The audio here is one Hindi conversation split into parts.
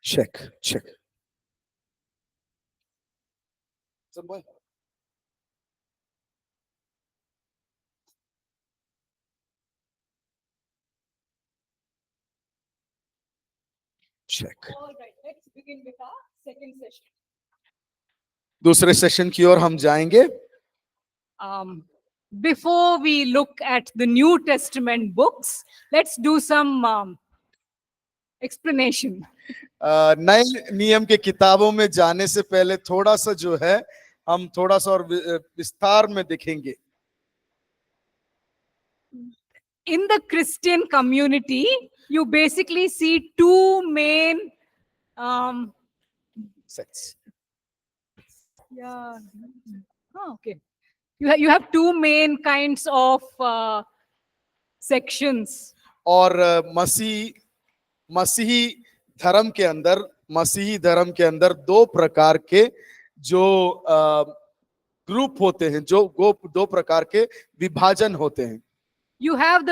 check, check. Some boy. Check. All right, let's begin with our second session. दूसरे सेशन की ओर हम जाएंगे. Before we look at the New Testament books, let's do some explanation. नए नियम के किताबों में जाने से पहले थोड़ा सा जो है हम थोड़ा सा और विस्तार में देखेंगे. In the Christian community, you basically see two main Sects. yeah. Okay. You have two main kinds of sections. और मसीही धर्म के अंदर दो प्रकार के जो ग्रुप होते हैं, जो दो प्रकार के विभाजन होते हैं. You have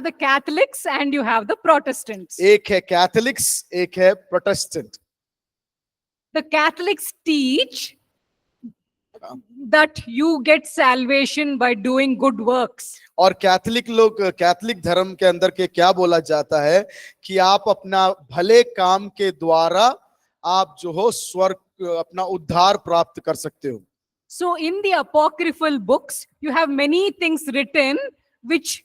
the Catholics and you have the Protestants. एक है कैथोलिक्स, एक है Protestant. The Catholics teach that you get salvation by doing good works. और कैथोलिक धर्म के अंदर के क्या बोला जाता है कि आप अपना भले काम के द्वारा आप जो हो स्वर्ग अपना उद्धार प्राप्त कर सकते हो. So in the apocryphal books, you have many things written which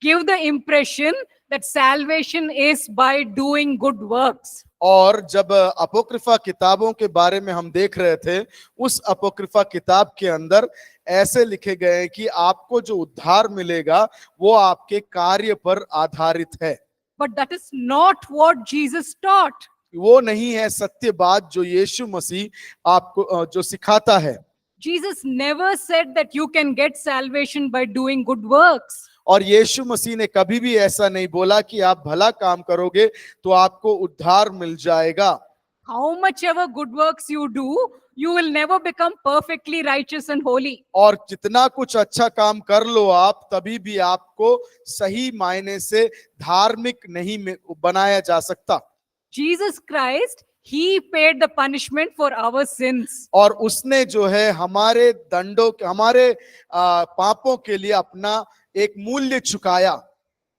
give the impression that salvation is by doing good works. और जब अपोक्रिफा किताबों के बारे में हम देख रहे थे, उस अपोक्रिफा किताब के अंदर ऐसे लिखे गए कि आपको जो उद्धार मिलेगा वो आपके कार्य पर आधारित है. But that is not what Jesus taught. वो नहीं है सत्य बात जो यीशु मसीह आपको जो सिखाता है. Jesus never said that you can get salvation by doing good works. और यीशु मसीह ने कभी भी ऐसा नहीं बोला कि आप भला काम करोगे तो आपको उद्धार मिल जाएगा. How much ever good works you do, you will never become perfectly righteous and holy. और जितना कुछ अच्छा काम कर लो आप, तभी भी आपको सही मायने से धार्मिक नहीं बनाया जा सकता. Jesus Christ, he paid the punishment for our sins. और उसने जो है हमारे हमारे पापों के लिए अपना एक मूल्य चुकाया.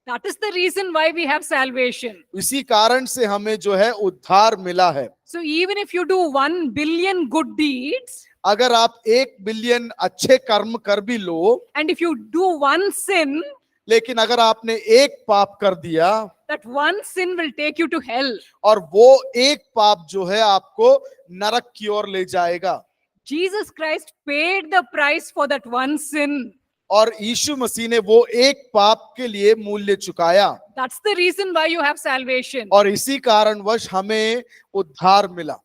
That is the reason why we have salvation. इसी कारण से हमें जो है उद्धार मिला है. So even if you do 1 billion good deeds, अगर आप 1 बिलियन अच्छे कर्म कर भी लो, and if you do one sin, लेकिन अगर आपने एक पाप कर दिया, that one sin will take you to hell. और वो एक पाप जो है आपको नरक की ओर ले जाएगा. Jesus Christ paid the price for that one sin. और यीशु मसीह ने वो एक पाप के लिए मूल्य चुकाया. That's the reason why you have salvation. और इसी कारणवश हमें उद्धार मिला.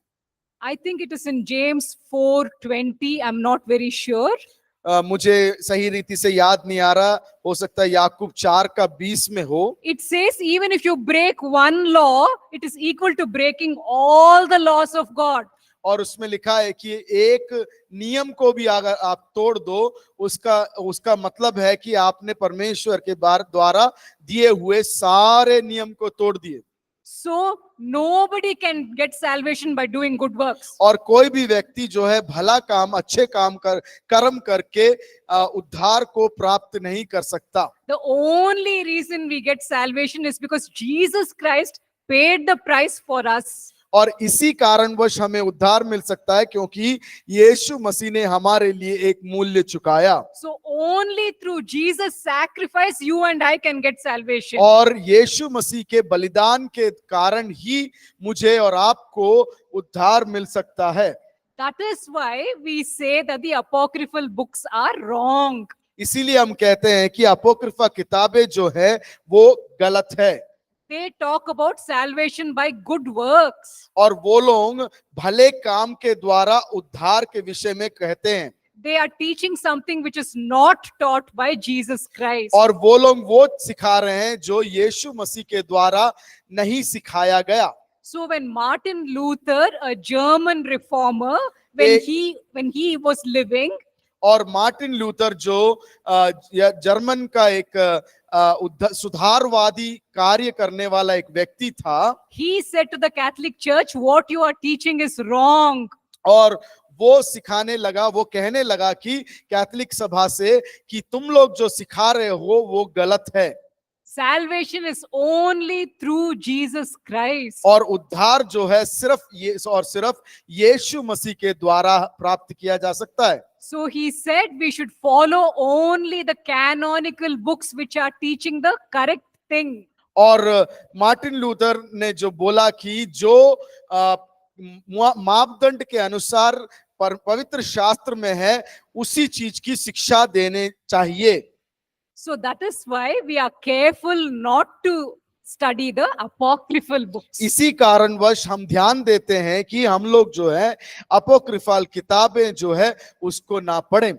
I think it is in James 4:20. I'm not very sure. मुझे सही रीति से याद नहीं आ रहा, हो सकता है याकूब 4:20 में हो. It says even if you break one law, it is equal to breaking all the laws of God. और उसमें लिखा है कि एक नियम को भी अगर आप तोड़ दो, उसका मतलब है कि आपने परमेश्वर के द्वारा दिए हुए सारे नियम को तोड़ दिए. So nobody can get salvation by doing good works. और कोई भी व्यक्ति जो है भला काम, अच्छे काम कर्म करके उद्धार को प्राप्त नहीं कर सकता. The only reason we get salvation is because Jesus Christ paid the price for us. और इसी कारणवश हमें उद्धार मिल सकता है क्योंकि यीशु मसीह ने हमारे लिए एक मूल्य चुकाया. So only through Jesus' sacrifice you and I can get salvation. और यीशु मसीह के बलिदान के कारण ही मुझे और आपको उद्धार मिल सकता है. That is why we say that the apocryphal books are wrong. इसीलिए हम कहते हैं कि अपोक्रिफा किताबें जो है वो गलत है. They talk about salvation by good works. और वो लोग भले काम के द्वारा उद्धार के विषय में कहते हैं. They are teaching something which is not taught by Jesus Christ. और वो लोग वो सिखा रहे हैं जो यीशु मसीह के द्वारा नहीं सिखाया गया. So when Martin Luther, a German reformer, when he was living, और मार्टिन लूथर जो जर्मन का एक सुधारवादी कार्य करने वाला एक व्यक्ति था, he said to the Catholic Church, what you are teaching is wrong. और वो सिखाने लगा, वो कहने लगा कि कैथोलिक सभा से कि तुम लोग जो सिखा रहे हो वो गलत है, Salvation is only through Jesus Christ. और उद्धार जो है सिर्फ ये और सिर्फ यीशु मसीह के द्वारा प्राप्त किया जा सकता है। So he said we should follow only the canonical books which are teaching the correct thing. और मार्टिन लूथर ने जो बोला कि जो मापदंड के अनुसार पवित्र शास्त्र में है उसी चीज की शिक्षा देने चाहिए। So that is why we are careful not to study the apocryphal books. इसी कारणवश हम ध्यान देते हैं कि हम लोग जो है अपोक्रिफल किताबें जो है उसको ना पढ़ें।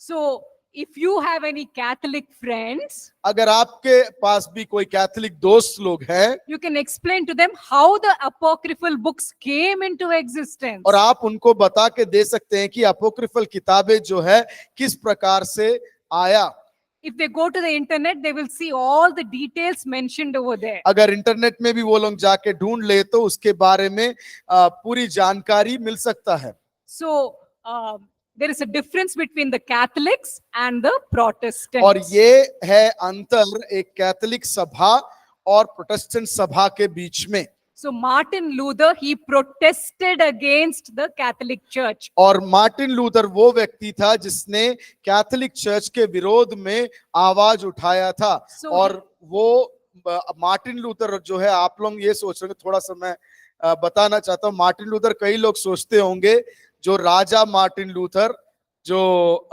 So if you have any Catholic friends, अगर आपके पास भी कोई कैथोलिक दोस्त लोग हैं, you can explain to them how the apocryphal books came into existence. और आप उनको बता के दे सकते हैं कि अपोक्रिफल किताबें जो है किस प्रकार से आया। If they go to the internet, they will see all the details mentioned over there. अगर इंटरनेट में भी वो लोग जाके ढूंढ ले तो उसके बारे में पूरी जानकारी मिल सकता है। So there is a difference between the Catholics and the Protestants. और ये है अंतर एक कैथोलिक सभा और प्रोटेस्टेंट सभा के बीच में। So Martin Luther, he protested against the Catholic Church. और मार्टिन लूथर वो व्यक्ति था जिसने कैथोलिक चर्च के विरोध में आवाज उठाया था। और वो मार्टिन लूथर जो है, आप लोग ये सोच रहे हैं, थोड़ा सा मैं बताना चाहता हूँ। मार्टिन लूथर, कई लोग सोचते होंगे जो राजा मार्टिन लूथर जो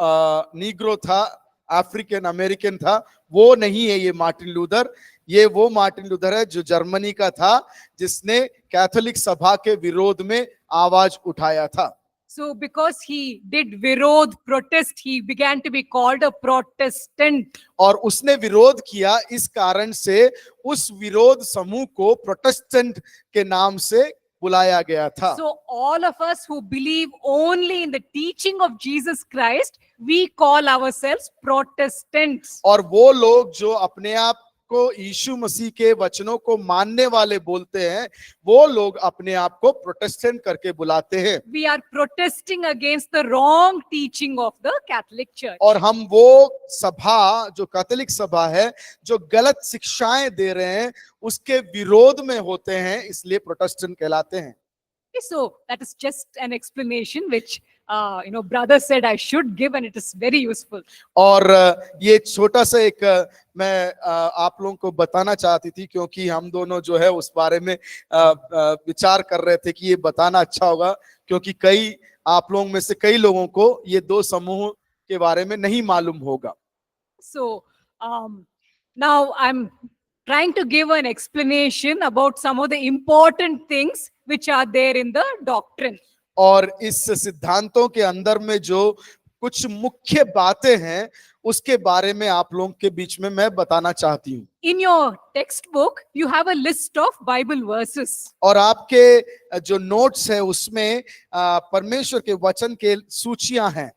नीग्रो था, अफ्रीकन अमेरिकन था, वो नहीं है ये मार्टिन लूथर। ये वो मार्टिन लूथर है जो जर्मनी का था, जिसने कैथोलिक सभा के विरोध में आवाज उठाया था। So because he did विरोध, protest, he began to be called a Protestant. और उसने विरोध किया, इस कारण से उस विरोध समूह को प्रोटेस्टेंट के नाम से बुलाया गया था। So all of us who believe only in the teaching of Jesus Christ, we call ourselves Protestants. और वो लोग जो अपने आप को यीशु मसीह के वचनों को मानने वाले बोलते हैं, वो लोग अपने आप को प्रोटेस्टेंट करके बुलाते हैं। We are protesting against the wrong teaching of the Catholic Church. और हम वो सभा जो कैथोलिक सभा है जो गलत शिक्षाएं दे रहे हैं उसके विरोध में होते हैं, इसलिए प्रोटेस्टेंट कहलाते हैं। So that is just an explanation which brother said I should give, and it is very useful. और ये छोटा सा एक मैं आप लोगों को बताना चाहती थी, क्योंकि हम दोनों जो है उस बारे में विचार कर रहे थे कि ये बताना अच्छा होगा, क्योंकि कई आप लोगों में से कई लोगों को ये दो समूह के बारे में नहीं मालूम होगा। So now I'm trying to give an explanation about some of the important things which are there in the doctrine. और इस सिद्धांतों के अंदर में जो कुछ मुख्य बातें हैं उसके बारे में आप लोगों के बीच में मैं बताना चाहती हूँ। In your textbook, you have a list of Bible verses. और आपके जो नोट्स है उसमें परमेश्वर के वचन के सूचियां हैं।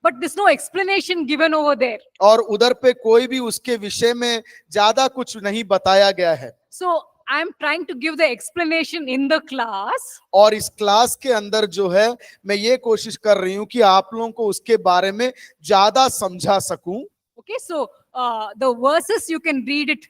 But there's no explanation given over there. और उधर पे कोई भी उसके विषय में ज्यादा कुछ नहीं बताया गया है। So I'm trying to give the explanation in the class. और इस क्लास के अंदर जो है मैं ये कोशिश कर रही हूँ कि आप लोगों को उसके बारे में ज्यादा समझा सकूं। Okay, so the verses you can read it,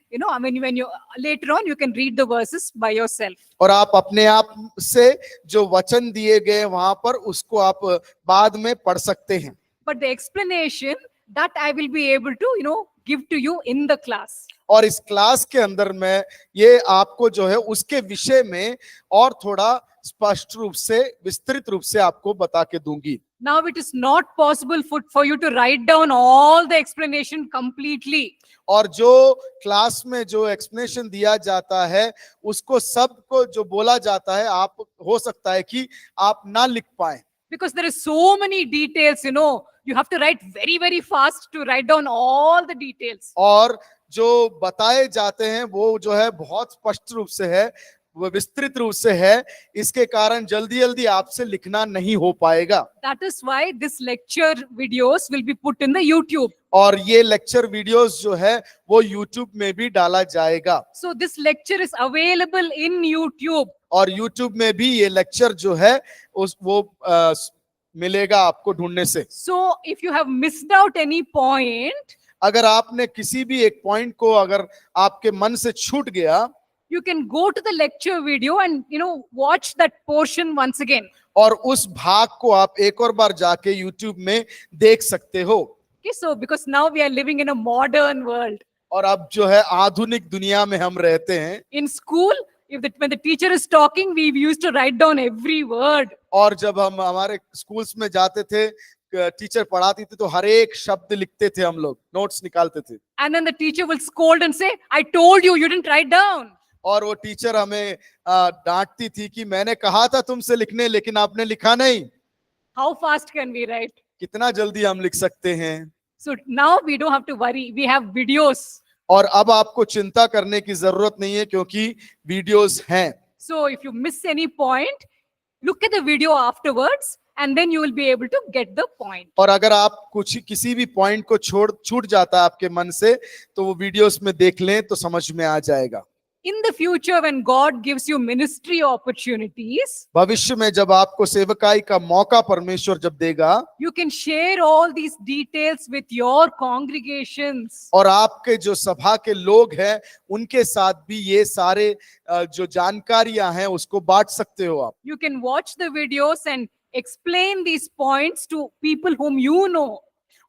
when you later on you can read the verses by yourself. और आप अपने आप से जो वचन दिए गए वहां पर उसको आप बाद में पढ़ सकते हैं। But the explanation that I will be able to, give to you in the class. और इस क्लास के अंदर में ये आपको जो है उसके विषय में और थोड़ा स्पष्ट रूप से, विस्तृत रूप से आपको बता के दूंगी। Now it is not possible for you to write down all the explanation completely. और जो क्लास में जो एक्सप्लेनेशन दिया जाता है उसको सबको जो बोला जाता है, आप हो सकता है कि आप ना लिख पाए। Because there is so many details, you have to write very, very fast to write down all the details. और जो बताए जाते हैं वो जो है बहुत स्पष्ट रूप से है, वो विस्तृत रूप से है, इसके कारण जल्दी जल्दी आपसे लिखना नहीं हो पाएगा। That is why this lecture videos will be put in the YouTube. और ये लेक्चर वीडियोस जो है वो YouTube में भी डाला जाएगा, So this lecture is available in YouTube. और YouTube में भी ये लेक्चर जो है मिलेगा आपको ढूंढने से। So if you have missed out any point, अगर आपने किसी भी एक पॉइंट को अगर आपके मन से छूट गया, you can go to the lecture video and watch that portion once again. और उस भाग को आप एक और बार जाके YouTube में देख सकते हो। Okay, so because now we are living in a modern world. और अब जो है आधुनिक दुनिया में हम रहते हैं। In school, when the teacher is talking, we used to write down every word. और जब हम हमारे स्कूल्स में जाते थे, टीचर पढ़ाती थी तो हर एक शब्द लिखते थे, हम लोग नोट्स निकालते थे। And then the teacher will scold and say, I told you, you didn't write down. और वो टीचर हमें डांटती थी कि मैंने कहा था तुमसे लिखने, लेकिन आपने लिखा नहीं। How fast can we write? कितना जल्दी हम लिख सकते हैं। So now we don't have to worry. We have videos. और अब आपको चिंता करने की जरूरत नहीं है, क्योंकि वीडियोस हैं। So if you miss any point, look at the video afterwards and then you will be able to get the point. और अगर आप किसी भी पॉइंट को छूट जाता है आपके मन से, तो वो वीडियोस में देख लें तो समझ में आ जाएगा। In the future, when God gives you ministry opportunities, भविष्य में जब आपको सेवकाई का मौका परमेश्वर जब देगा, you can share all these details with your congregations. और आपके जो सभा के लोग हैं उनके साथ भी ये सारे जो जानकारियां हैं उसको बांट सकते हो आप। You can watch the videos and explain these points to people whom you know.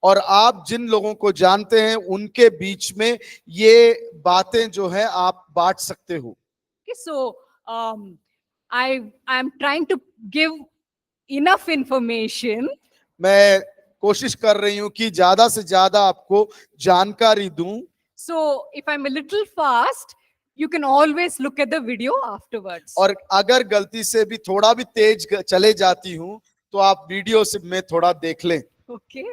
और आप जिन लोगों को जानते हैं उनके बीच में ये बातें जो है आप बांट सकते हो। Okay, so I am trying to give enough information. मैं कोशिश कर रही हूं कि ज्यादा से ज्यादा आपको जानकारी दूं। So if I'm a little fast, you can always look at the video afterwards. और अगर गलती से भी थोड़ा भी तेज चले जाती हूं तो आप वीडियो से में थोड़ा देख लें। Okay.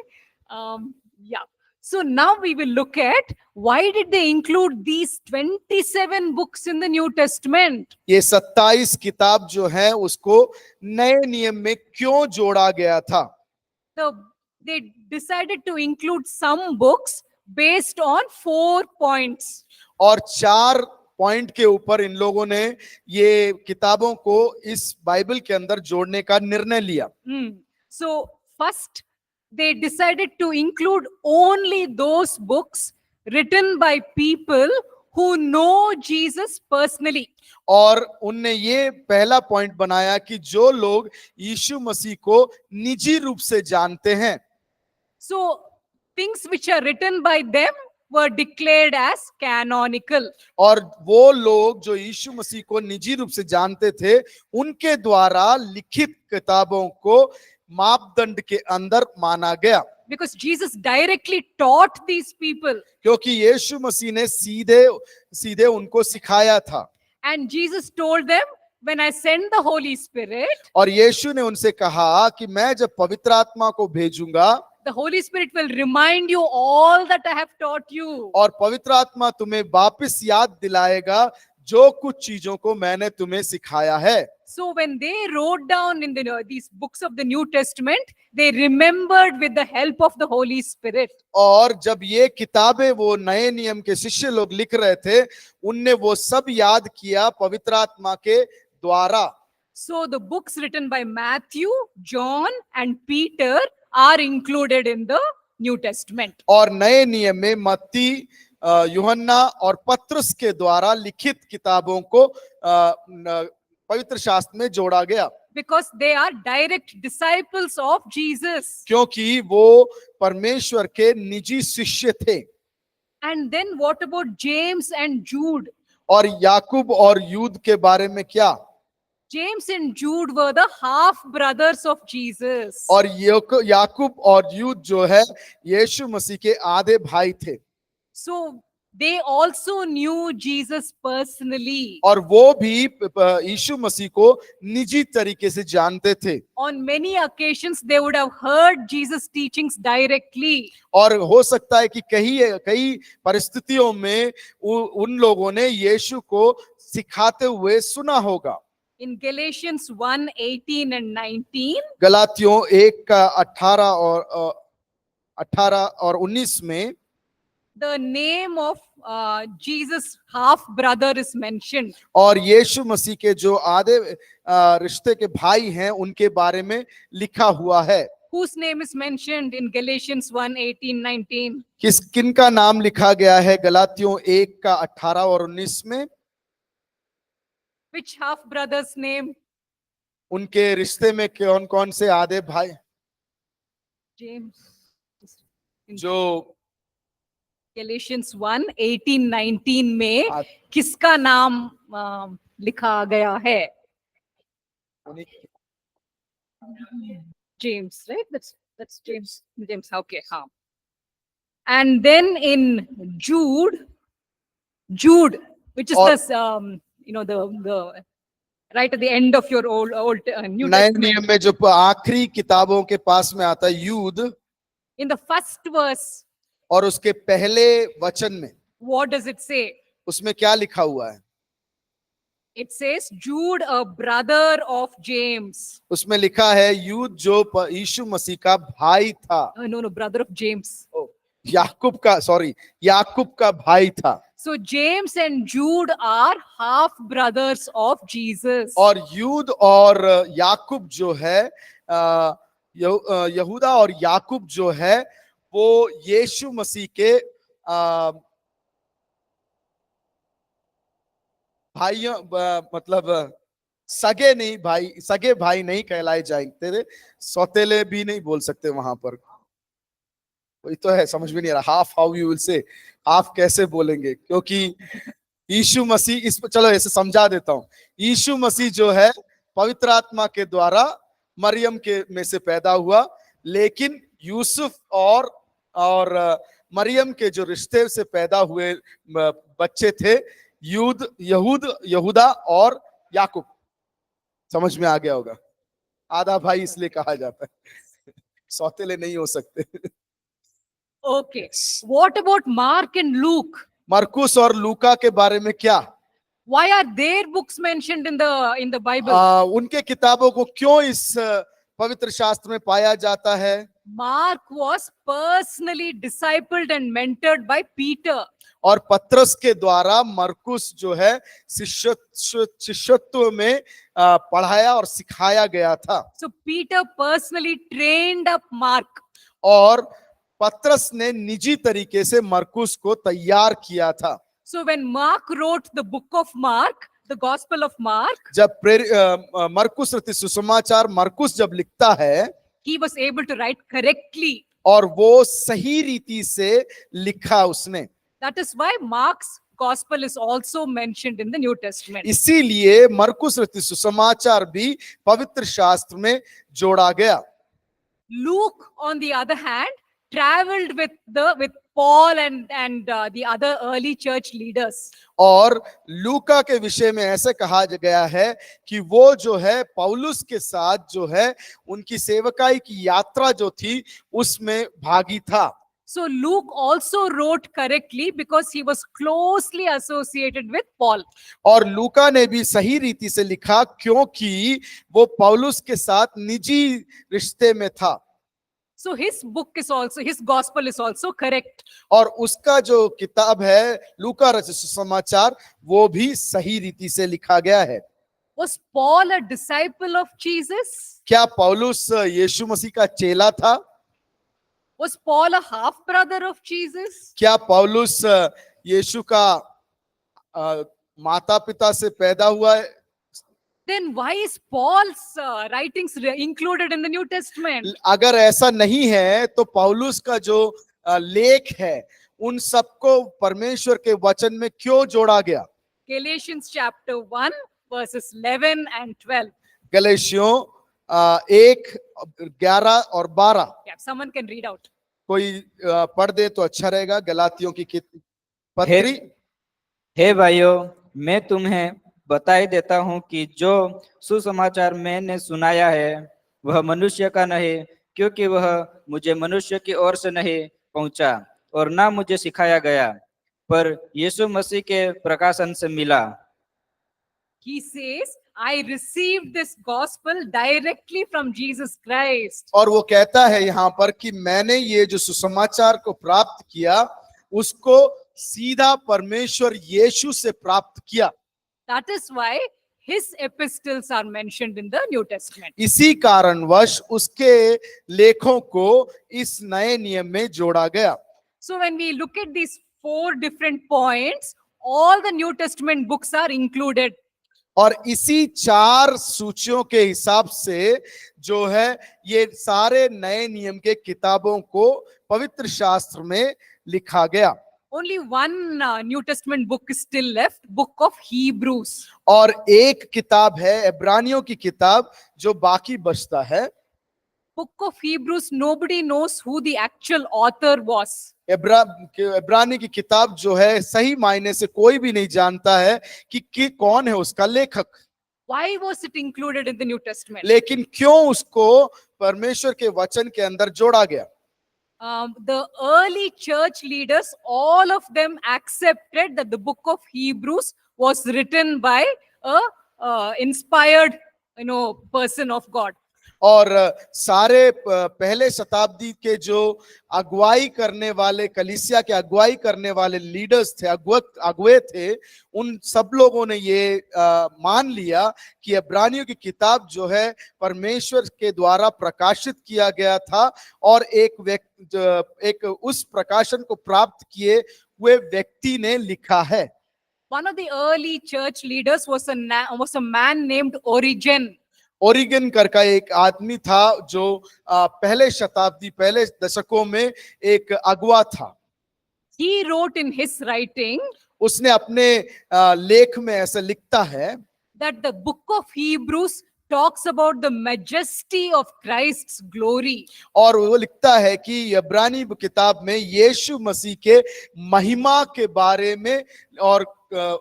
Yeah. So now we will look at why did they include these 27 books in the New Testament? ये 27 किताब जो है उसको नए नियम में क्यों जोड़ा गया था? They decided to include some books based on 4 points. और 4 पॉइंट के ऊपर इन लोगों ने ये किताबों को इस बाइबल के अंदर जोड़ने का निर्णय लिया। So first, they decided to include only those books written by people who know Jesus personally. और उनने ये पहला पॉइंट बनाया कि जो लोग यीशु मसीह को निजी रूप से जानते हैं। So things which are written by them were declared as canonical. और वो लोग जो यीशु मसीह को निजी रूप से जानते थे, उनके द्वारा लिखित किताबों को मापदंड के अंदर माना गया। Because Jesus directly taught these people. क्योंकि यीशु मसीह ने सीधे उनको सिखाया था। And Jesus told them, when I send the Holy Spirit, और यीशु ने उनसे कहा कि मैं जब पवित्र आत्मा को भेजूंगा, the Holy Spirit will remind you all that I have taught you. और पवित्र आत्मा तुम्हें वापस याद दिलाएगा जो कुछ चीजों को मैंने तुम्हें सिखाया है। So when they wrote down in these books of the New Testament, they remembered with the help of the Holy Spirit. और जब ये किताबें वो नए नियम के शिष्य लोग लिख रहे थे, उनने वो सब याद किया पवित्र आत्मा के द्वारा। So the books written by Matthew, John and Peter are included in the New Testament. और नए नियम में मत्ती, यूहन्ना और पत्रस के द्वारा लिखित किताबों को पवित्र शास्त्र में जोड़ा गया। Because they are direct disciples of Jesus. क्योंकि वो परमेश्वर के निजी शिष्य थे। And then what about James and Jude? और याकूब और यूद के बारे में क्या? James and Jude were the half brothers of Jesus. और याकूब और यूद जो है यीशु मसीह के आधे भाई थे। So they also knew Jesus personally. और वो भी यीशु मसीह को निजी तरीके से जानते थे। On many occasions, they would have heard Jesus' teachings directly. और हो सकता है कि कई परिस्थितियों में उन लोगों ने यीशु को सिखाते हुए सुना होगा। In Galatians 1:18 and 19, गलातियों 1 का 18 और 19 में the name of Jesus' half brother is mentioned. और यीशु मसीह के जो आधे रिश्ते के भाई हैं उनके बारे में लिखा हुआ है। Whose name is mentioned in Galatians 1:18, 19? किनका नाम लिखा गया है गलातियों 1 का 18 और 19 में? Which half brother's name? उनके रिश्ते में कौन कौन से आधे भाई? James. In जो Galatians 1:18, 19 में किसका नाम लिखा गया है? James, right? That's James. James, okay. हाँ. And then in Jude, which is this, the right at the end of your old New नए Testament. नियम में जो आखिरी किताबों के पास में आता है यूद, In the first verse, और उसके पहले वचन में what does it say? उसमें क्या लिखा हुआ है? It says Jude, a brother of James. उसमें लिखा है यूद जो यीशु मसीह का भाई था। No, brother of James. याकूब का भाई था। So James and Jude are half brothers of Jesus. और यूद और याकूब जो है यहूदा और याकूब जो है वो यीशु मसीह के भाइयों मतलब सगे भाई नहीं कहलाए जाएंगे, सौतेले भी नहीं बोल सकते वहां पर। वही तो है, समझ में नहीं आ रहा। Half how you will say, half कैसे बोलेंगे? क्योंकि यीशु मसीह चलो ऐसे समझा देता हूं। यीशु मसीह जो है पवित्र आत्मा के द्वारा मरियम के में से पैदा हुआ, लेकिन यूसुफ और मरियम के जो रिश्ते से पैदा हुए बच्चे थे यहूदा और याकूब। समझ में आ गया होगा? आधा भाई इसलिए कहा जाता है, सौतेले नहीं हो सकते। Okay. What about Mark and Luke? मरकुस और लूका के बारे में क्या? Why are their books mentioned in the Bible? उनके किताबों को क्यों इस पवित्र शास्त्र में पाया जाता है? Mark was personally discipled and mentored by Peter. और पत्रस के द्वारा मरकुस जो है शिष्यत्व में पढ़ाया और सिखाया गया था। So Peter personally trained up Mark. और पत्रस ने निजी तरीके से मरकुस को तैयार किया था। So when Mark wrote the book of Mark, the Gospel of Mark, जब मरकुस रचित सुसमाचार मरकुस जब लिखता है, he was able to write correctly. और वो सही रीति से लिखा उसने। That is why Mark's Gospel is also mentioned in the New Testament. इसीलिए मरकुस रचित सुसमाचार भी पवित्र शास्त्र में जोड़ा गया। Luke, on the other hand, traveled with Paul and the other early church leaders. और लूका के विषय में ऐसे कहा गया है कि वो जो है पौलुस के साथ जो है उनकी सेवकाई की यात्रा जो थी उसमें भागी था। So Luke also wrote correctly because he was closely associated with Paul. और लूका ने भी सही रीति से लिखा क्योंकि वो पौलुस के साथ निजी रिश्ते में था। So his gospel is also correct. और उसका जो किताब है लूका रचित सुसमाचार वो भी सही रीति से लिखा गया है। Was Paul a disciple of Jesus? क्या पौलुस यीशु मसीह का चेला था? Was Paul a half brother of Jesus? क्या पौलुस यीशु का माता पिता से पैदा हुआ है? Then why is Paul's writings included in the New Testament? अगर ऐसा नहीं है तो पौलुस का जो लेख है उन सबको परमेश्वर के वचन में क्यों जोड़ा गया? Galatians chapter 1 verses 11 and 12. गलेशियों 1, 11 और 12। Yeah, someone can read out. कोई पढ़ दे तो अच्छा रहेगा। गलातियों की पत्री। हे भाइयों, मैं तुम्हें बताई देता हूँ कि जो सुसमाचार मैंने सुनाया है वह मनुष्य का नहीं, क्योंकि वह मुझे मनुष्य की ओर से नहीं पहुंचा और ना मुझे सिखाया गया, पर यीशु मसीह के प्रकाशन से मिला। He says, I received this gospel directly from Jesus Christ. और वो कहता है यहाँ पर कि मैंने ये जो सुसमाचार को प्राप्त किया उसको सीधा परमेश्वर यीशु से प्राप्त किया। That is why his epistles are mentioned in the New Testament. इसी कारणवश उसके लेखों को इस नए नियम में जोड़ा गया। So when we look at these 4 different points, all the New Testament books are included. और इसी 4 सूचियों के हिसाब से जो है ये सारे नए नियम के किताबों को पवित्र शास्त्र में लिखा गया। Only one New Testament book is still left, book of Hebrews. और एक किताब है इब्रानियों की किताब जो बाकी बचता है। Book of Hebrews, nobody knows who the actual author was. इब्रानी की किताब जो है सही मायने से कोई भी नहीं जानता है कि कौन है उसका लेखक। Why was it included in the New Testament? लेकिन क्यों उसको परमेश्वर के वचन के अंदर जोड़ा गया? The early church leaders, all of them accepted that the book of Hebrews was written by a inspired, person of God. और सारे पहले शताब्दी के जो अगुवाई करने वाले, कलीसिया के अगुवाई करने वाले लीडर्स थे, अगुवे थे, उन सब लोगों ने ये मान लिया कि इब्रानियों की किताब जो है परमेश्वर के द्वारा प्रकाशित किया गया था और एक उस प्रकाशन को प्राप्त किए हुए व्यक्ति ने लिखा है। One of the early church leaders was a man named Origen. Oregon का एक आदमी था जो पहले शताब्दी, पहले दशकों में एक अगुवा था। He wrote in his writing, उसने अपने लेख में ऐसा लिखता है that the book of Hebrews talks about the majesty of Christ's glory. और वो लिखता है कि इब्रानी किताब में यीशु मसीह के महिमा के बारे में और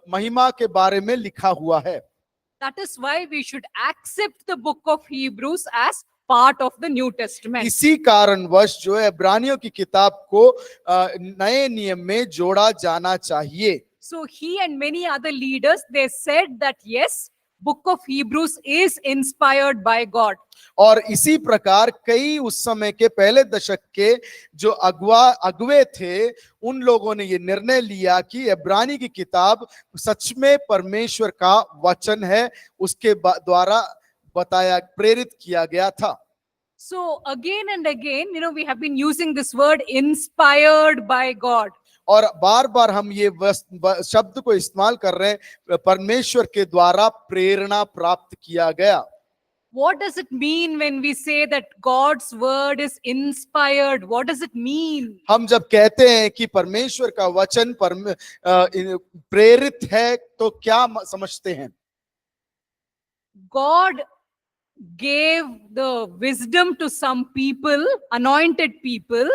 महिमा के बारे में लिखा हुआ है। That is why we should accept the book of Hebrews as part of the New Testament. इसी कारणवश जो है इब्रानियों की किताब को नए नियम में जोड़ा जाना चाहिए। So he and many other leaders, they said that yes, book of Hebrews is inspired by God. और इसी प्रकार कई उस समय के पहले दशक के जो अगुवे थे, उन लोगों ने ये निर्णय लिया कि इब्रानी की किताब सच में परमेश्वर का वचन है, उसके द्वारा बताया, प्रेरित किया गया था। So again and again, we have been using this word inspired by God. और बार बार हम ये शब्द को इस्तेमाल कर रहे हैं, परमेश्वर के द्वारा प्रेरणा प्राप्त किया गया। What does it mean when we say that God's word is inspired? What does it mean? हम जब कहते हैं कि परमेश्वर का वचन प्रेरित है तो क्या समझते हैं? God gave the wisdom to some people, anointed people.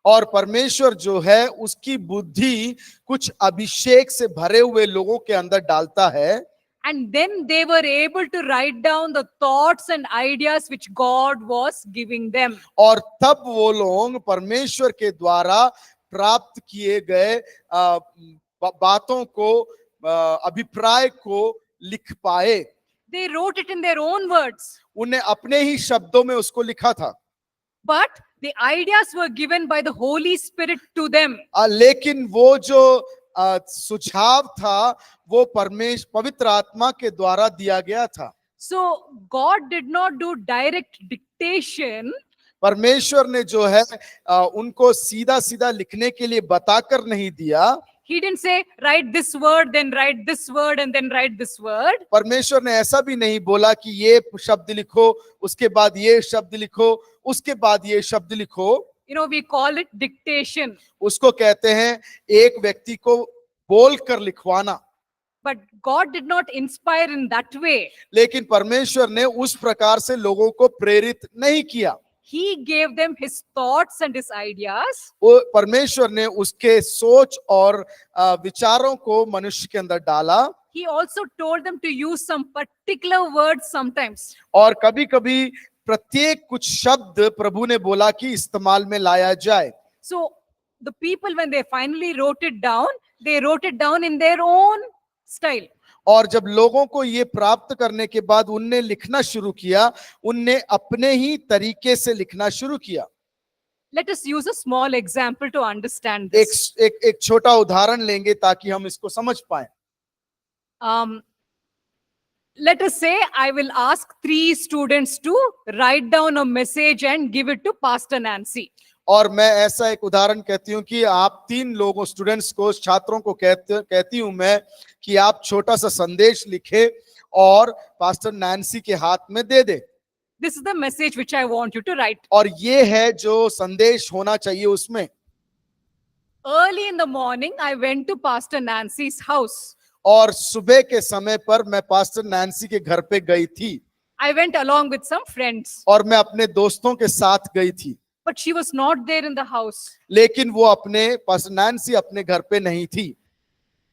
और परमेश्वर जो है उसकी बुद्धि कुछ अभिषेक से भरे हुए लोगों के अंदर डालता है। And then they were able to write down the thoughts and ideas which God was giving them. और तब वो लोग परमेश्वर के द्वारा प्राप्त किए गए बातों को, अभिप्राय को लिख पाए। They wrote it in their own words. उन्हें अपने ही शब्दों में उसको लिखा था। But the ideas were given by the Holy Spirit to them. लेकिन वो जो सुझाव था वो पवित्र आत्मा के द्वारा दिया गया था। So God did not do direct dictation. परमेश्वर ने जो है उनको सीधा सीधा लिखने के लिए बताकर नहीं दिया। He didn't say write this word, then write this word, and then write this word. परमेश्वर ने ऐसा भी नहीं बोला कि ये शब्द लिखो, उसके बाद ये शब्द लिखो, उसके बाद ये शब्द लिखो। We call it dictation. उसको कहते हैं एक व्यक्ति को बोलकर लिखवाना। But God did not inspire in that way. लेकिन परमेश्वर ने उस प्रकार से लोगों को प्रेरित नहीं किया। He gave them his thoughts and his ideas. वो परमेश्वर ने उसके सोच और विचारों को मनुष्य के अंदर डाला, He also told them to use some particular words sometimes. और कभी कभी प्रत्येक कुछ शब्द प्रभु ने बोला कि इस्तेमाल में लाया जाए। So the people, when they finally wrote it down, they wrote it down in their own style. और जब लोगों को ये प्राप्त करने के बाद उनने लिखना शुरू किया, उनने अपने ही तरीके से लिखना शुरू किया। Let us use a small example to understand एक this. एक छोटा उदाहरण लेंगे ताकि हम इसको समझ पाए। Let us say I will ask 3 students to write down a message and give it to Pastor Nancy. और मैं ऐसा एक उदाहरण कहती हूँ कि आप 3 लोगों स्टूडेंट्स को, छात्रों को कहती हूँ मैं कि आप छोटा सा संदेश लिखे और पास्टर नैन्सी के हाथ में दे दे। This is the message which I want you to write. और ये है जो संदेश होना चाहिए उसमें। Early in the morning, I went to Pastor Nancy's house. और सुबह के समय पर मैं पास्टर नैन्सी के घर पे गई थी, I went along with some friends, और मैं अपने दोस्तों के साथ गई थी, but she was not there in the house. लेकिन वो अपने पास्टर नैन्सी अपने घर पे नहीं थी।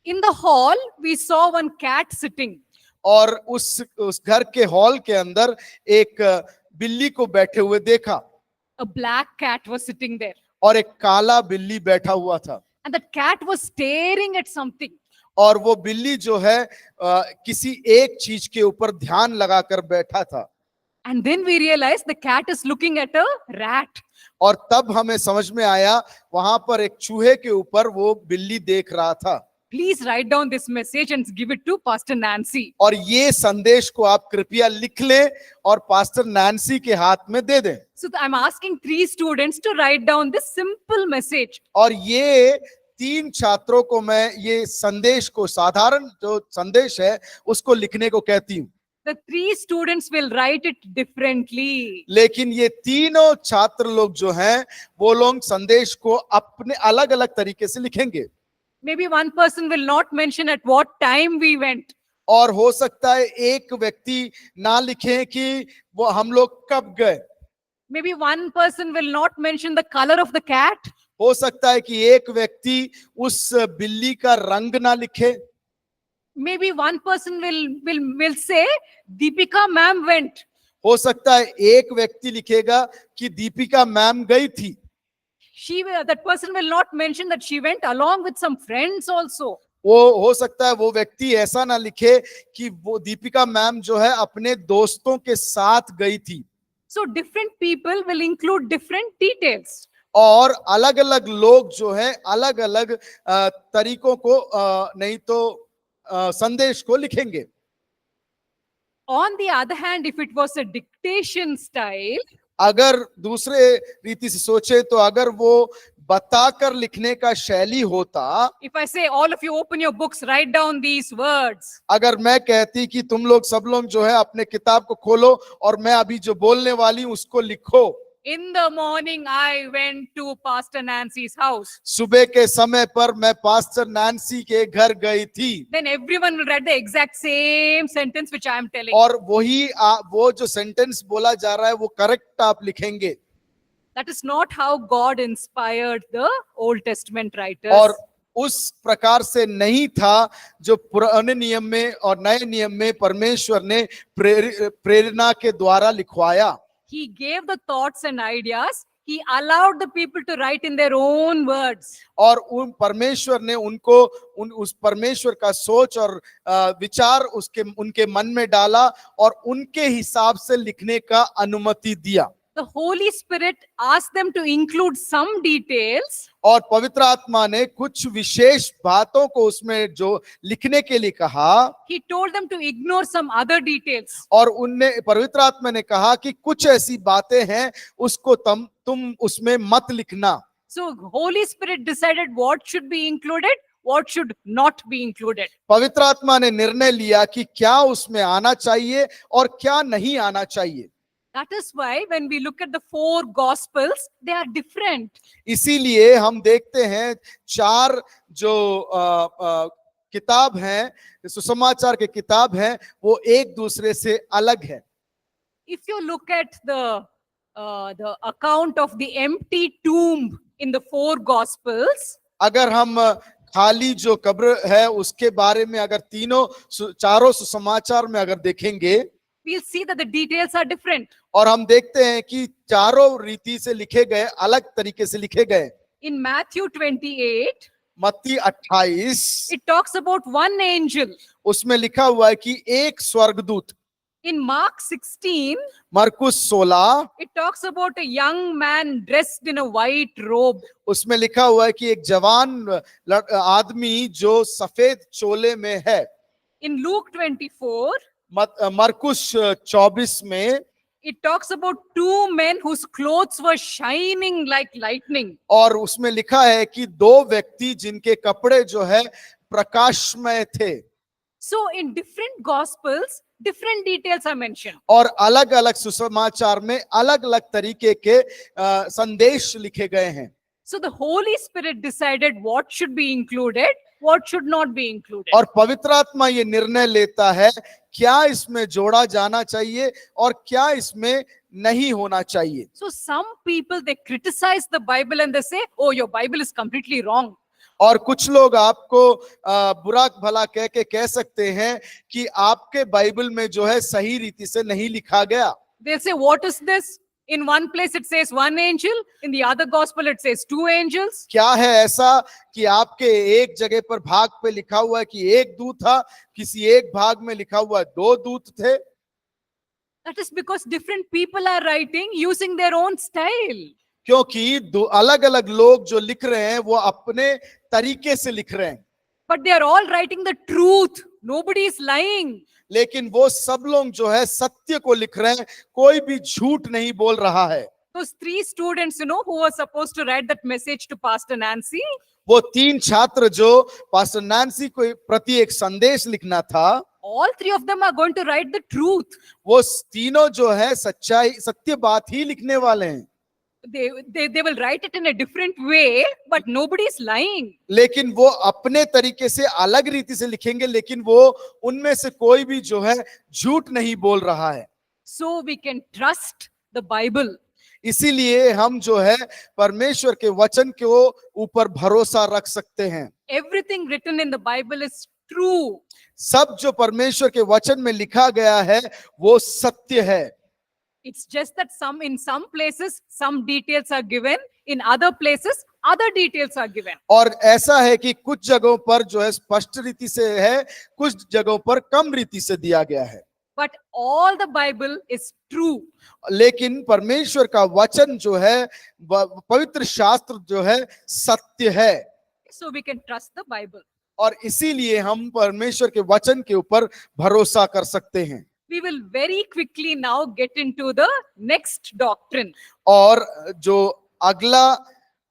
In the hall, we saw one cat sitting. और उस घर के हॉल के अंदर एक बिल्ली को बैठे हुए देखा, A black cat was sitting there. और एक काला बिल्ली बैठा हुआ था, And that cat was staring at something. और वो बिल्ली जो है किसी एक चीज के ऊपर ध्यान लगाकर बैठा था। And then we realized the cat is looking at a rat. और तब हमें समझ में आया वहां पर एक चूहे के ऊपर वो बिल्ली देख रहा था। Please write down this message and give it to Pastor Nancy. और ये संदेश को आप कृपया लिख लें और पास्टर नैन्सी के हाथ में दे दें। So I'm asking 3 students to write down this simple message. और ये 3 छात्रों को मैं ये संदेश को, साधारण जो संदेश है उसको लिखने को कहती हूँ। The 3 students will write it differently. लेकिन ये तीनों छात्र लोग जो हैं वो लोग संदेश को अपने अलग अलग तरीके से लिखेंगे। Maybe one person will not mention at what time we went. और हो सकता है एक व्यक्ति ना लिखे कि वो हम लोग कब गए। Maybe one person will not mention the color of the cat. हो सकता है कि एक व्यक्ति उस बिल्ली का रंग ना लिखे। Maybe one person will say Deepika ma'am went. हो सकता है एक व्यक्ति लिखेगा कि दीपिका मैम गई थी। That person will not mention that she went along with some friends also. वो हो सकता है वो व्यक्ति ऐसा ना लिखे कि वो दीपिका मैम जो है अपने दोस्तों के साथ गई थी। So different people will include different details. और अलग अलग लोग जो है अलग अलग तरीकों को नहीं तो संदेश को लिखेंगे। On the other hand, if it was a dictation style, अगर दूसरे रीति से सोचे तो अगर वो बताकर लिखने का शैली होता, if I say all of you open your books, write down these words. अगर मैं कहती कि तुम लोग सब लोग जो है अपने किताब को खोलो और मैं अभी जो बोलने वाली हूं उसको लिखो। In the morning, I went to Pastor Nancy's house. सुबह के समय पर मैं पास्टर नैन्सी के घर गई थी। Then everyone will write the exact same sentence which I am telling. और वो जो सेंटेंस बोला जा रहा है वो करेक्ट आप लिखेंगे। That is not how God inspired the Old Testament writers. और उस प्रकार से नहीं था जो पुराने नियम में और नए नियम में परमेश्वर ने प्रेरणा के द्वारा लिखवाया। He gave the thoughts and ideas. He allowed the people to write in their own words. और उन परमेश्वर ने उनको उस परमेश्वर का सोच और विचार उनके मन में डाला और उनके हिसाब से लिखने का अनुमति दिया। The Holy Spirit asked them to include some details. और पवित्र आत्मा ने कुछ विशेष बातों को उसमें जो लिखने के लिए कहा। He told them to ignore some other details. और पवित्र आत्मा ने कहा कि कुछ ऐसी बातें हैं उसको तुम उसमें मत लिखना। So Holy Spirit decided what should be included, what should not be included. पवित्र आत्मा ने निर्णय लिया कि क्या उसमें आना चाहिए और क्या नहीं आना चाहिए। That is why when we look at the 4 Gospels, they are different. इसीलिए हम देखते हैं 4 जो किताब हैं, सुसमाचार के किताब हैं, वो एक दूसरे से अलग है। If you look at the the account of the empty tomb in the four Gospels, अगर हम खाली जो कब्र है उसके बारे में अगर चारों सुसमाचार में अगर देखेंगे, we'll see that the details are different. और हम देखते हैं कि चारों रीति से लिखे गए, अलग तरीके से लिखे गए। In Matthew 28, मत्ती 28 it talks about one angel. उसमें लिखा हुआ है कि एक स्वर्गदूत। In Mark 16, मरकुस 16 it talks about a young man dressed in a white robe. उसमें लिखा हुआ है कि एक जवान आदमी जो सफेद चोले में है। In Luke 24, मरकुस 24 में it talks about two men whose clothes were shining like lightning. और उसमें लिखा है कि दो व्यक्ति जिनके कपड़े जो है प्रकाशमय थे। So in different Gospels, different details are mentioned. और अलग अलग सुसमाचार में अलग अलग तरीके के संदेश लिखे गए हैं। So the Holy Spirit decided what should be included, what should not be included. और पवित्र आत्मा ये निर्णय लेता है क्या इसमें जोड़ा जाना चाहिए और क्या इसमें नहीं होना चाहिए। So some people, they criticize the Bible and they say, oh, your Bible is completely wrong. और कुछ लोग आपको बुरा भला कह के कह सकते हैं कि आपके बाइबल में जो है सही रीति से नहीं लिखा गया। They'll say, what is this? In one place it says one angel, in the other gospel it says two angels. क्या है ऐसा कि आपके एक जगह पर भाग पे लिखा हुआ है कि एक दूत था, किसी एक भाग में लिखा हुआ है दो दूत थे। That is because different people are writing using their own style. क्योंकि दो अलग अलग लोग जो लिख रहे हैं वो अपने तरीके से लिख रहे हैं। But they are all writing the truth. Nobody is lying. लेकिन वो सब लोग जो है सत्य को लिख रहे हैं, कोई भी झूठ नहीं बोल रहा है। Those three students, who were supposed to write that message to Pastor Nancy, वो तीन छात्र जो पास्टर नैन्सी को प्रति एक संदेश लिखना था, all three of them are going to write the truth. वो तीनों जो है सच्चाई सत्य बात ही लिखने वाले हैं। They will write it in a different way, but nobody is lying. लेकिन वो अपने तरीके से अलग रीति से लिखेंगे, लेकिन वो उनमें से कोई भी जो है झूठ नहीं बोल रहा है। So we can trust the Bible. इसीलिए हम जो है परमेश्वर के वचन के ऊपर भरोसा रख सकते हैं। Everything written in the Bible is true. सब जो परमेश्वर के वचन में लिखा गया है वो सत्य है। It's just that in some places some details are given, in other places other details are given. और ऐसा है कि कुछ जगहों पर जो है स्पष्ट रीति से है, कुछ जगहों पर कम रीति से दिया गया है। But all the Bible is true. लेकिन परमेश्वर का वचन जो है, पवित्र शास्त्र जो है सत्य है। So we can trust the Bible. और इसीलिए हम परमेश्वर के वचन के ऊपर भरोसा कर सकते हैं। We will very quickly now get into the next doctrine. और जो अगला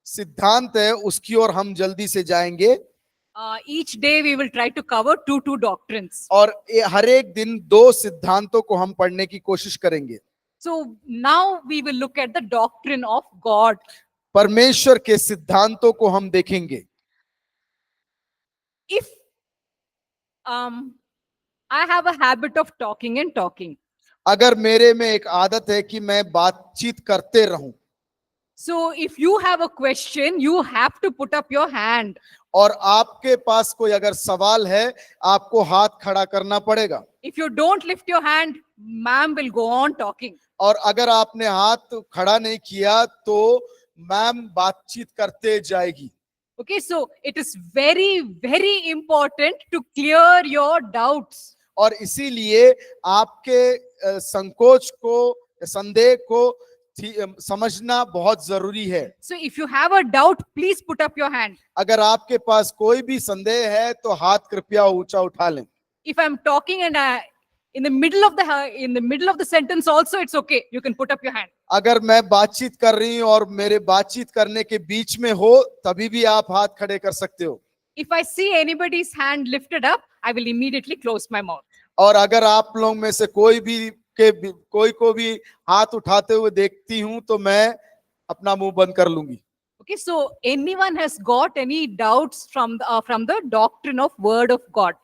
सिद्धांत है उसकी ओर हम जल्दी से जाएंगे। Each day we will try to cover two doctrines. और हर एक दिन दो सिद्धांतों को हम पढ़ने की कोशिश करेंगे। So now we will look at the doctrine of God. परमेश्वर के सिद्धांतों को हम देखेंगे। If I have a habit of talking and talking. अगर मेरे में एक आदत है कि मैं बातचीत करते रहूं, So if you have a question, you have to put up your hand. और आपके पास कोई अगर सवाल है आपको हाथ खड़ा करना पड़ेगा। If you don't lift your hand, ma'am will go on talking. और अगर आपने हाथ खड़ा नहीं किया तो मैम बातचीत करते जाएगी। Okay, so it is very, very important to clear your doubts. और इसीलिए आपके संकोच को, संदेह को समझना बहुत जरूरी है। So if you have a doubt, please put up your hand. अगर आपके पास कोई भी संदेह है तो हाथ कृपया ऊंचा उठा लें। If I'm talking and in the middle of the sentence also, it's okay. You can put up your hand. अगर मैं बातचीत कर रही हूँ और मेरे बातचीत करने के बीच में हो तभी भी आप हाथ खड़े कर सकते हो। If I see anybody's hand lifted up, I will immediately close my mouth. और अगर आप लोग में से कोई को भी हाथ उठाते हुए देखती हूँ तो मैं अपना मुंह बंद कर लूंगी। Okay, so anyone has got any doubts from the doctrine of Word of God?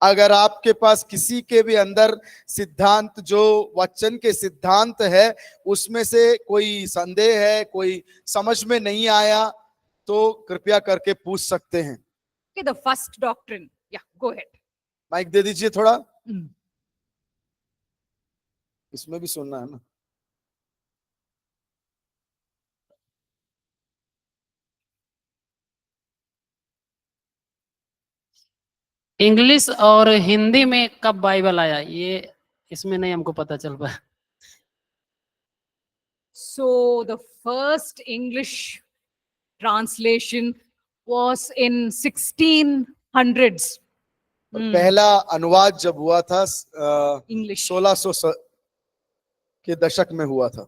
अगर आपके पास किसी के भी अंदर सिद्धांत जो वचन के सिद्धांत है उसमें से कोई संदेह है, कोई समझ में नहीं आया, तो कृपया करके पूछ सकते हैं। Okay, the first doctrine. Yeah, go ahead. Mike दे दीजिए थोड़ा, Mm. इसमें भी सुनना है ना। इंग्लिश और हिंदी में कब बाइबल आया, ये इसमें नहीं हमको पता चल पाया। So the first English translation was in 1600s. और पहला अनुवाद जब हुआ था English. 1600 के दशक में हुआ था।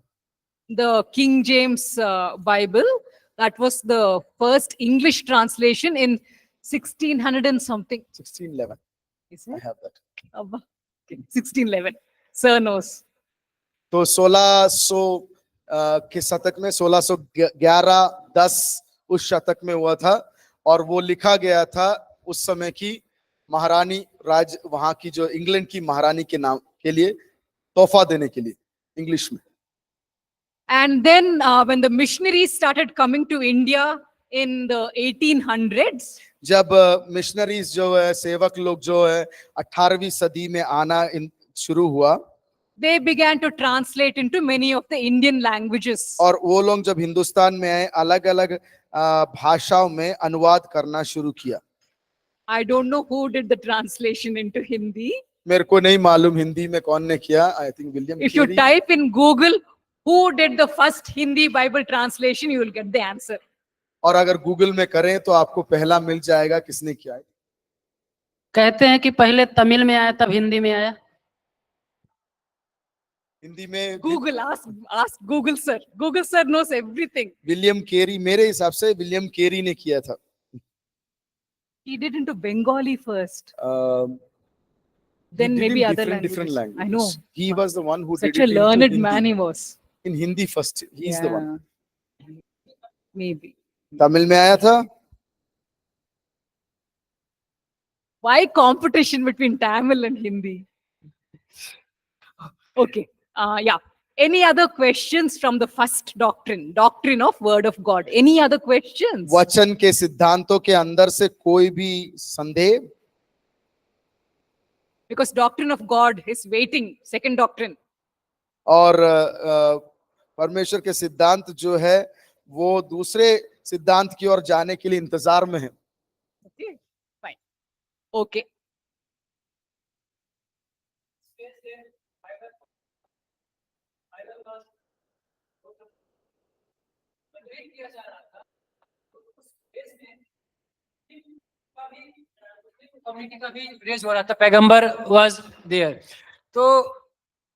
The King James Bible, that was the first English translation in 1600 and something. 1611 Is I it? have that. Okay, 1611. Sir knows. तो 1600 के शतक में 1611-10 उस शतक में हुआ था, और वो लिखा गया था उस समय की महारानी राज, वहां की जो इंग्लैंड की महारानी के नाम के लिए तोहफा देने के लिए इंग्लिश में। And then when the missionaries started coming to India in the 1800s, जब मिशनरीज जो है, सेवक लोग जो है 18वीं सदी में आना शुरू हुआ, they began to translate into many of the Indian languages. और वो लोग जब हिंदुस्तान में आए अलग अलग भाषाओं में अनुवाद करना शुरू किया। I don't know who did the translation into Hindi. मेरे को नहीं मालूम हिंदी में कौन ने किया। I think William If you type in Google who did the first Hindi Bible translation, you will get the answer. और अगर गूगल में करें तो आपको पहला मिल जाएगा किसने किया है। कहते हैं कि पहले तमिल में आया तब हिंदी में आया। हिंदी में Google, ask Google sir. Google sir knows everything. William Carey, मेरे हिसाब से विलियम केरी ने किया था। He did into Bengali first. He Then did maybe in other different languages. I know. languages. He was the one who Such did a it into learned Hindi. man he was. In Hindi first, he is the one. Yeah. Maybe. Tamil में आया था। Why competition between Tamil and Hindi? Okay. Yeah. Any other questions from the first doctrine of Word of God? Any other questions? वचन के सिद्धांतों के अंदर से कोई भी संदेह? Because doctrine of God is waiting. Second doctrine. और परमेश्वर के सिद्धांत जो है वो दूसरे सिद्धांत की ओर जाने के लिए इंतजार में है। Okay. Fine. Okay. कम्युनिटी का भी रेज हो रहा था, पैगंबर वाज देयर। तो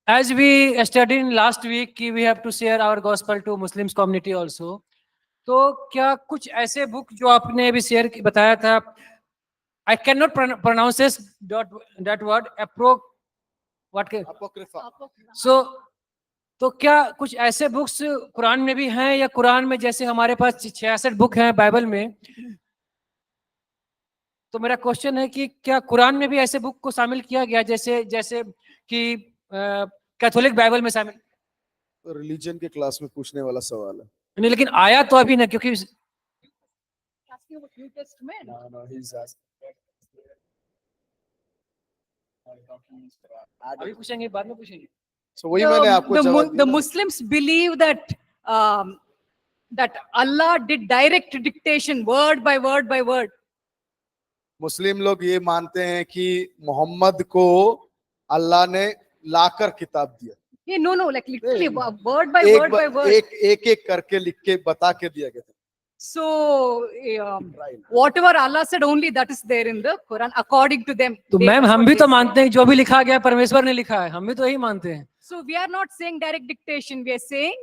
as we studied in last week कि we have to share our gospel to Muslims community also, तो क्या कुछ ऐसे बुक जो आपने अभी शेयर बताया था, I cannot pronounce this that word, Apocrypha. so तो क्या कुछ ऐसे बुक्स कुरान में भी हैं, या कुरान में जैसे हमारे पास 66 बुक हैं बाइबल में, तो मेरा क्वेश्चन है कि क्या कुरान में भी ऐसे बुक को शामिल किया गया जैसे कि कैथोलिक बाइबल में शामिल? रिलीजन के क्लास में पूछने वाला सवाल है। नहीं, लेकिन आया तो अभी ना, क्योंकि Asking about New Testament. अभी पूछेंगे, बाद में पूछेंगे। So वही मैंने आपको जवाब The दिया ना। Muslims believe that that Allah did direct dictation, word by word by word. मुस्लिम लोग ये मानते हैं कि मोहम्मद को अल्लाह ने लाकर किताब दिया। Yeah, no, like literally word by एक word by word. एक करके लिख के बता के दिया गया था। So whatever Allah said, only that is there in the Quran according to them. तो मैम हम भी तो मानते हैं जो भी लिखा गया परमेश्वर ने लिखा है, हम भी तो यही मानते हैं। So we are not saying direct dictation. We are saying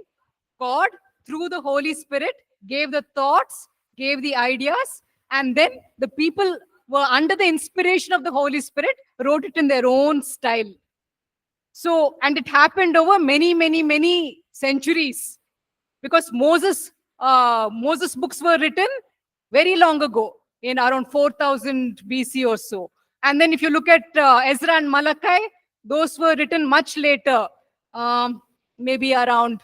God through the Holy Spirit gave the thoughts, gave the ideas, and then the people were under the inspiration of the Holy Spirit, wrote it in their own style. So, and it happened over many centuries, because Moses books were written very long ago, in around 4000 BC or so. And then if you look at Ezra and Malachi, those were written much later, maybe around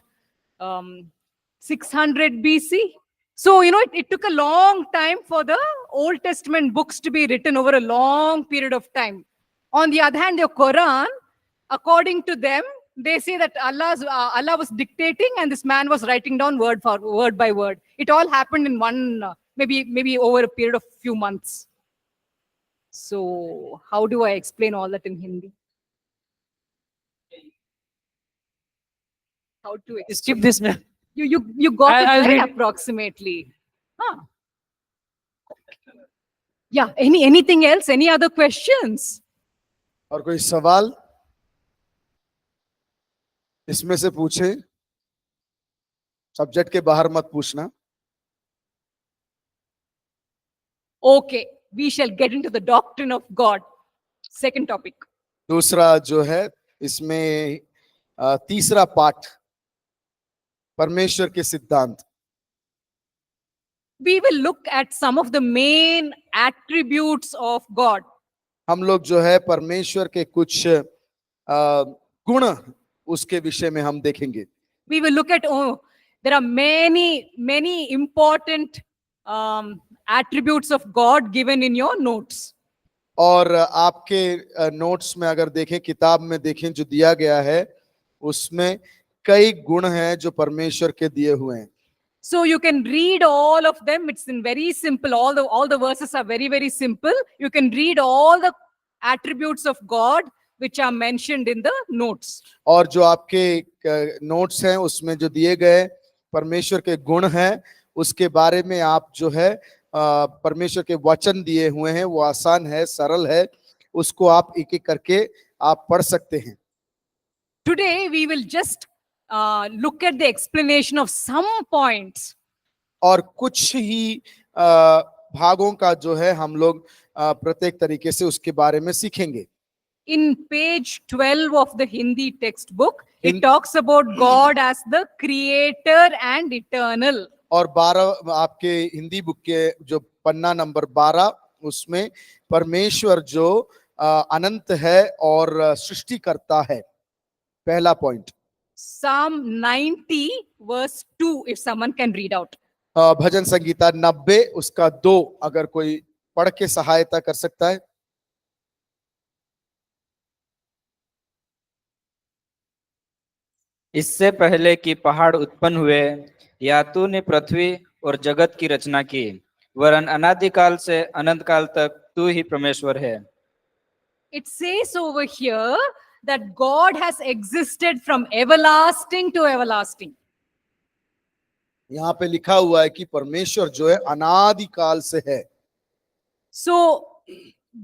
600 BC. So, it took a long time for the Old Testament books to be written over a long period of time. On the other hand, the Quran, according to them, they say that Allah was dictating and this man was writing down word by word. It all happened in one, maybe over a period of few months. So how do I explain all that in Hindi? How to explain? Skip this, ma'am. You got I'll it right read. approximately. Huh. Yeah. Anything else? Any other questions? और कोई सवाल इसमें से पूछे, सब्जेक्ट के बाहर मत पूछना. Okay, we shall get into the doctrine of God. Second topic. दूसरा जो है इसमें तीसरा पाठ, परमेश्वर के सिद्धांत. We will look at some of the main attributes of God. हम लोग जो है परमेश्वर के कुछ गुण उसके विषय में हम देखेंगे. We will look at, there are many important attributes of God given in your notes. और आपके नोट्स में अगर देखें, किताब में देखें जो दिया गया है, उसमें कई गुण हैं जो परमेश्वर के दिए हुए हैं. So you can read all of them. It's in very simple. All the verses are very simple. You can read all the attributes of God which are mentioned in the notes. और जो आपके नोट्स हैं उसमें जो दिए गए परमेश्वर के गुण हैं, उसके बारे में आप जो है परमेश्वर के वचन दिए हुए हैं. वो आसान है, सरल है, उसको आप एक एक करके आप पढ़ सकते हैं. Today we will just look at the explanation of some points. और कुछ ही भागों का जो है हम लोग प्रत्येक तरीके से उसके बारे में सीखेंगे. In page 12 of the Hindi textbook, it In- talks about God as the creator and eternal. और 12 आपके हिंदी बुक के जो पन्ना नंबर 12, उसमें परमेश्वर जो अनंत है और सृष्टि करता है. पहला point Psalm 90 verse 2, if someone can read out. भजन संगीता 90 उसका 2 अगर कोई पढ़ के सहायता कर सकता है. इससे पहले कि पहाड़ उत्पन्न हुए, या तूने पृथ्वी और जगत की रचना की, वरन अनादिकाल से अनंत काल तक तू ही परमेश्वर है. It says over here that God has existed from everlasting to everlasting. यहाँ पे लिखा हुआ है कि परमेश्वर जो है अनादिकाल से है. So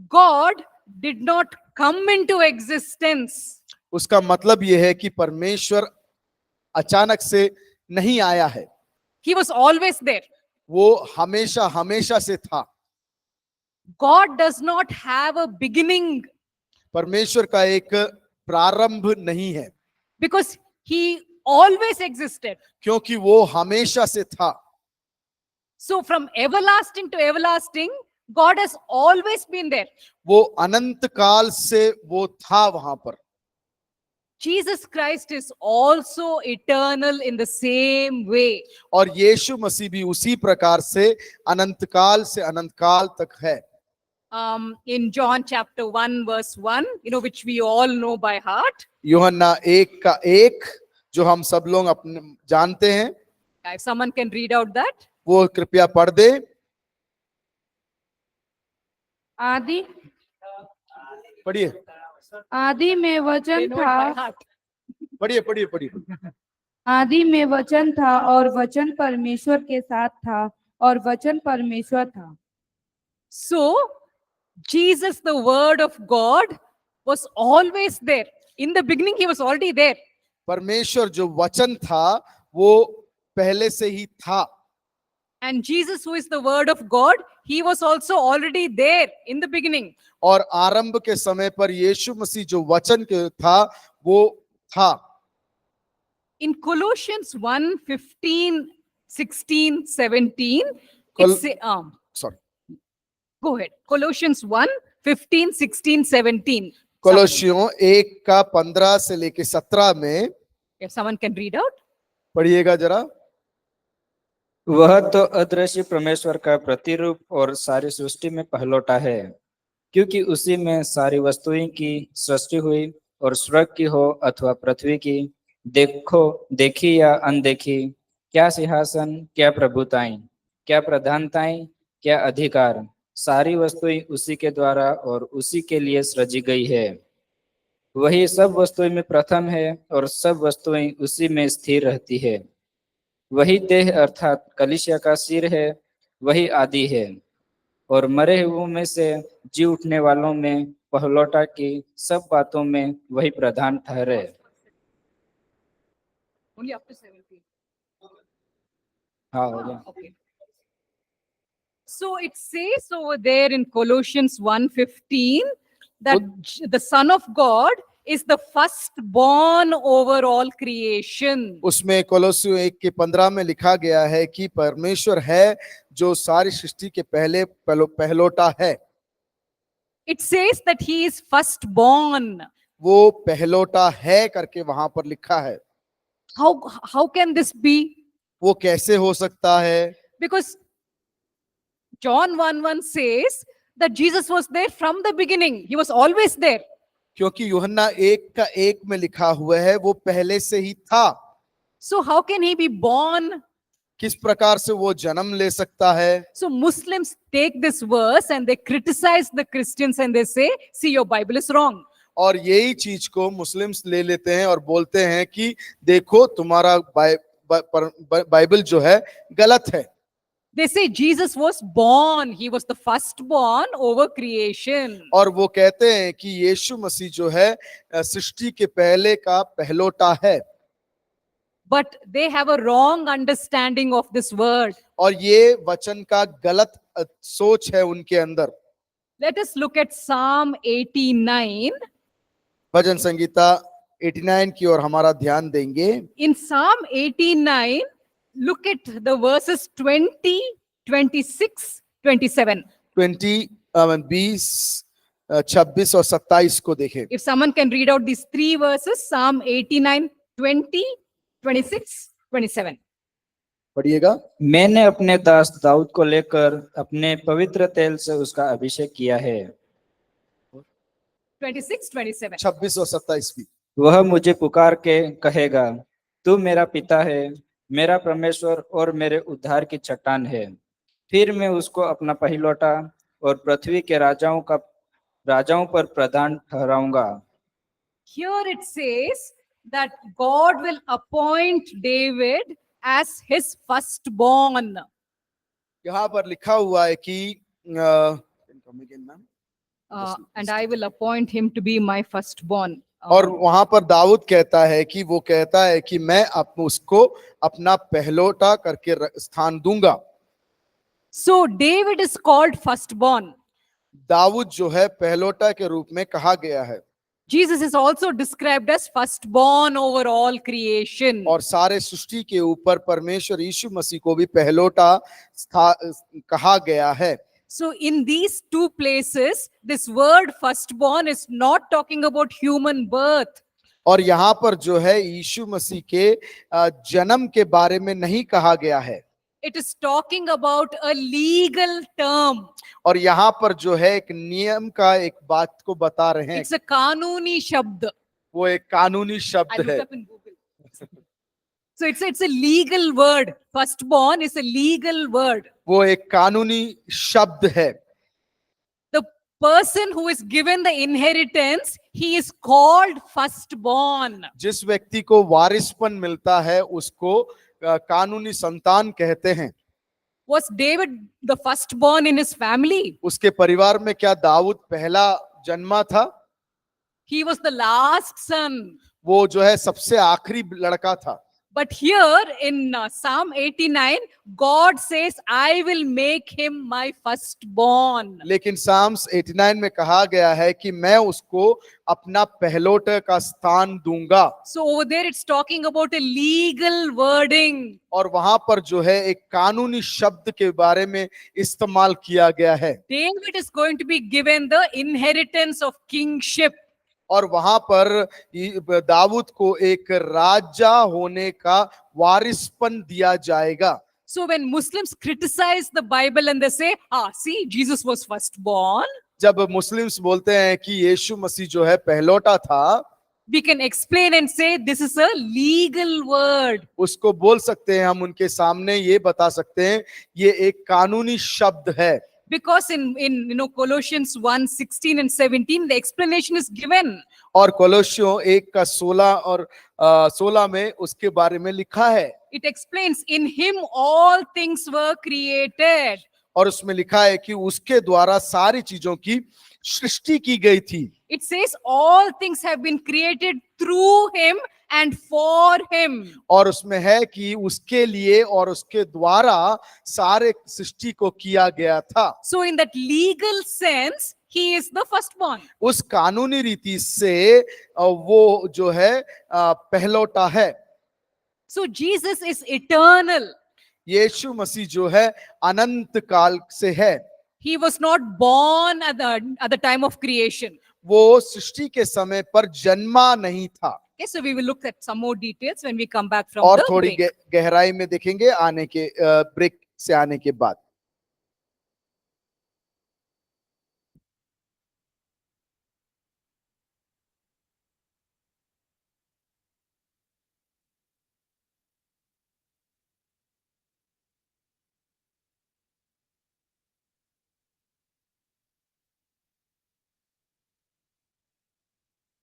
God did not come into existence. उसका मतलब यह है कि परमेश्वर अचानक से नहीं आया है. He was always there. वो हमेशा हमेशा से था. God does not have a beginning परमेश्वर का एक प्रारंभ नहीं है, because he always existed. क्योंकि वो हमेशा से था. So from everlasting to everlasting, God has always been there. वो अनंत काल से वो था वहां पर. Jesus Christ is also eternal in the same way. और यीशु मसीह भी उसी प्रकार से अनंत काल से अनंत काल तक है. In John chapter 1 verse 1, which we all know by heart. यूहन्ना 1:1 जो हम सब लोग अपने जानते हैं, If someone can read out that. वो कृपया पढ़ दे. आदि पढ़िए आदि में वचन They know it था by heart. पढ़िए पढ़िए पढ़िए. आदि में वचन था और वचन परमेश्वर के साथ था और वचन परमेश्वर था. So, Jesus, the word of God, was always there. In the beginning, he was already there. परमेश्वर जो वचन था वो पहले से ही था. And Jesus, who is the word of God, he was also already there in the beginning. और आरंभ के समय पर यीशु मसीह जो वचन के था वो था. In Colossians 1, 15, 16, 17, Col- it's Sorry. go ahead. Colossians 1, 15, 16, 17. कोलोसियों 1 का 15 से लेके 17 में If someone can read out. पढ़िएगा जरा। वह तो अदृश्य परमेश्वर का प्रतिरूप और सारी सृष्टि में पहलौठा है, क्योंकि उसी में सारी वस्तुएं की सृष्टि हुई, और स्वर्ग की हो अथवा पृथ्वी की, देखी या अनदेखी, क्या सिंहासन, क्या प्रभुताएं, क्या प्रधानताएं, क्या अधिकार, सारी वस्तुएं उसी के द्वारा और उसी के लिए सृजी गई है। वही सब वस्तुएं में प्रथम है और सब वस्तुएं उसी में स्थिर रहती है। वही देह अर्थात कलीसिया का सिर है, वही आदि है, और मरे हुओं में से जी उठने वालों में पहलौठा की सब बातों में वही प्रधान ठहरे। Only up to 17. हाँ, हो गया। Okay. So it says over there in Colossians 1:15 that the Son of God is the firstborn over all creation. उसमें कोलोसियों 1 के 15 में लिखा गया है कि परमेश्वर है जो सारी सृष्टि के पहलोटा है। It says that he is firstborn. वो पहलोटा है करके वहां पर लिखा है। How can this be? वो कैसे हो सकता है? Because John 1:1 says that Jesus was there from the beginning. He was always there. क्योंकि यूहन्ना 1 का 1 में लिखा हुआ है वो पहले से ही था। So how can he be born? किस प्रकार से वो जन्म ले सकता है? So Muslims take this verse and they criticize the Christians and they say, see, your Bible is wrong. और यही चीज को मुस्लिम्स ले लेते हैं और बोलते हैं कि देखो तुम्हारा बाइबल जो है गलत है। They say Jesus was born. He was the firstborn over creation. और वो कहते हैं कि यीशु मसीह जो है सृष्टि के पहले का पहलोटा है। But they have a wrong understanding of this word. और ये वचन का गलत सोच है उनके अंदर। Let us look at Psalm 89. भजन संगीता 89 की ओर हमारा ध्यान देंगे। In Psalm 89, look at the verses 20, 26, 27. 20, 20, 26 और 27 को देखें। If someone can read out these three verses, Psalm 89, 20, 26, 27. पढ़िएगा। मैंने अपने दास दाऊद को लेकर अपने पवित्र तेल से उसका अभिषेक किया है। 26, 27. 26 और 27 भी। वह मुझे पुकार के कहेगा, तू मेरा पिता है, मेरा परमेश्वर और मेरे उद्धार की चट्टान है। फिर मैं उसको अपना पहिलौठा और पृथ्वी के राजाओं पर प्रधान ठहराऊंगा। Here it says that God will appoint David as his firstborn. यहाँ पर लिखा हुआ है कि And I will appoint him to be my firstborn. और वहां पर दाऊद कहता है कि वो कहता है कि मैं उसको अपना पहलोटा करके स्थान दूंगा। So David is called firstborn. Dawood जो है पहलोटा के रूप में कहा गया है। Jesus is also described as firstborn over all creation. और सारे सृष्टि के ऊपर परमेश्वर यीशु मसीह को भी पहलोटा कहा गया है। So in these two places, this word firstborn is not talking about human birth. और यहाँ पर जो है यीशु मसीह के जन्म के बारे में नहीं कहा गया है। It is talking about a legal term. और यहाँ पर जो है एक नियम का एक बात को बता रहे हैं। It's a कानूनी शब्द. वो एक कानूनी I शब्द looked है। up in Google. So it's a legal word. Firstborn is a legal word. वो एक कानूनी शब्द है। The person who is given the inheritance, he is called firstborn. जिस व्यक्ति को वारिसपन मिलता है उसको कानूनी संतान कहते हैं। Was David the firstborn in his family? उसके परिवार में क्या दाऊद पहला जन्मा था? He was the last son. वो जो है सबसे आखिरी लड़का था। But here in Psalm 89, God says, I will make him my firstborn. लेकिन साम्स 89 में कहा गया है कि मैं उसको अपना पहलौठ का स्थान दूंगा। So over there it's talking about a legal wording. और वहां पर जो है एक कानूनी शब्द के बारे में इस्तेमाल किया गया है। David is going to be given the inheritance of kingship. और वहां पर दाऊद को एक राजा होने का वारिसपन दिया जाएगा। So when Muslims criticize the Bible and they say, see, Jesus was firstborn, जब मुस्लिम्स बोलते हैं कि यीशु मसीह जो है पहलौठा था, we can explain and say this is a legal word. उसको बोल सकते हैं, हम उनके सामने ये बता सकते हैं ये एक कानूनी शब्द है। Because in Colossians 1:16 and 17 the explanation is given. और कोलोसियों 1 का 16 और 16 में उसके बारे में लिखा है। It explains, in him all things were created. और उसमें लिखा है कि उसके द्वारा सारी चीजों की सृष्टि की गई थी। It says all things have been created through him and for him. और उसमें है कि उसके लिए और उसके द्वारा सारे सृष्टि को किया गया था। So in that legal sense, he is the firstborn. उस कानूनी रीति से वो जो है पहलौठा है। So Jesus is eternal. यीशु मसीह जो है अनंत काल से है। He was not born at the time of creation. वो सृष्टि के समय पर जन्मा नहीं था। Okay, so we will look at some more details when we come back from और the थोड़ी break. गहराई में देखेंगे आने के ब्रेक से आने के बाद।